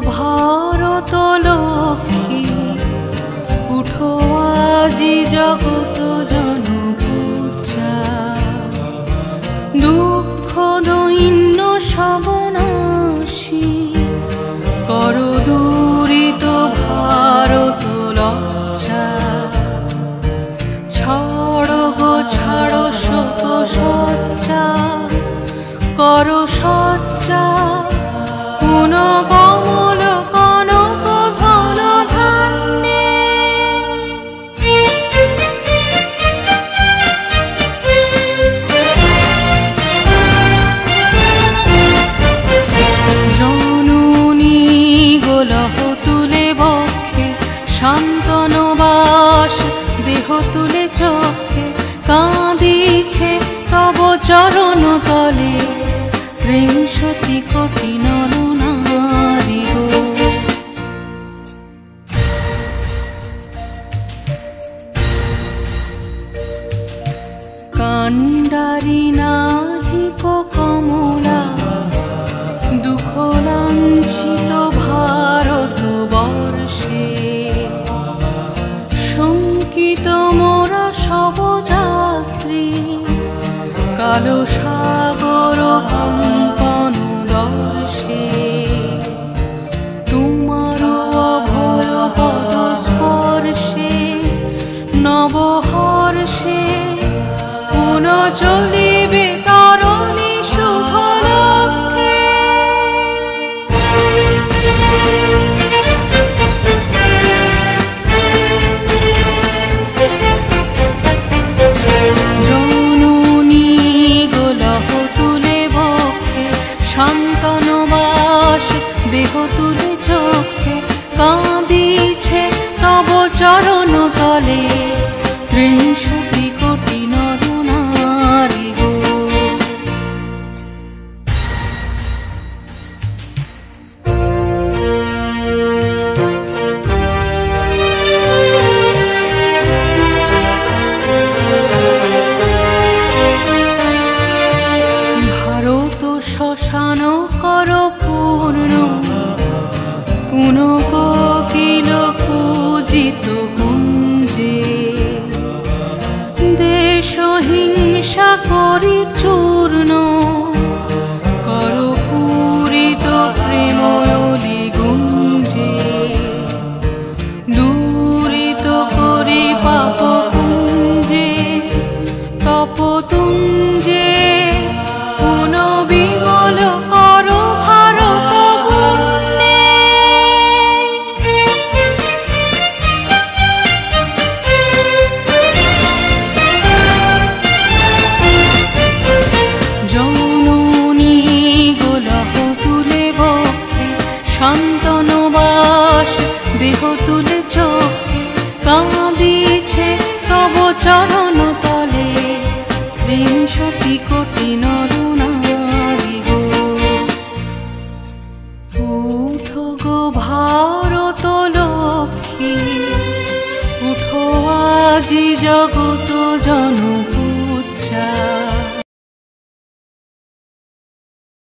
ভারত লক্ষ্মী উঠো আজি জগত জনপূজা, দুঃখ দৈন্য সবনাশী কর দূরিত ভারত লজ্জা। ছাড়ো গো ছাড়ো শোক সজ্জা, কর সজ্জা পুন কমল কনক ধন ধান্যে। জননী গোলহ তুলে বক্ষে, শান্তনু বাস দেহ তুলে চক্ষে, কাঁদিছে তব চরণ তলে ত্রিংশতি কোটি নর নারী গো। কাণ্ডারি নাহিক কমলা, দুঃখ লাঞ্ছিত ভারত বর্ষে, শঙ্কিত মোরা সব যাত্রী, কালো সাগর কম্পন দর্শে। তোমার অভয় পদ স্পর্শে নবহর্ষে, পুন চলিবে তরণী শুভ লক্ষ্যে। শান্তনু বাস দেহ তুলে চক্ষে, কাঁদিছে তব চরণ তলে ত্রিংশতি কোটি নর নারী গো। ভারত শ্মশান কর পূর্ণ, পুন কোকিল পূজিত কুঞ্জে, দেশ হিংসা করি চূর্ণ, কর পূরিত প্রেময়লি গুঞ্জে, দূরিত করি পাপ কুঞ্জে, তপতুঞ্জে, পুন বিমল কর ভারত পুণ্যে। জননী গোলহ তুলে বক্ষে, শান্তনু বাস দেহ তুলে চক্ষে, কাঁদিছে তব চরণ তলে ত্রিংশতি কোটি নর নারী গো। উঠো গো ভারত লক্ষ্মী, উঠো আজি জগত জন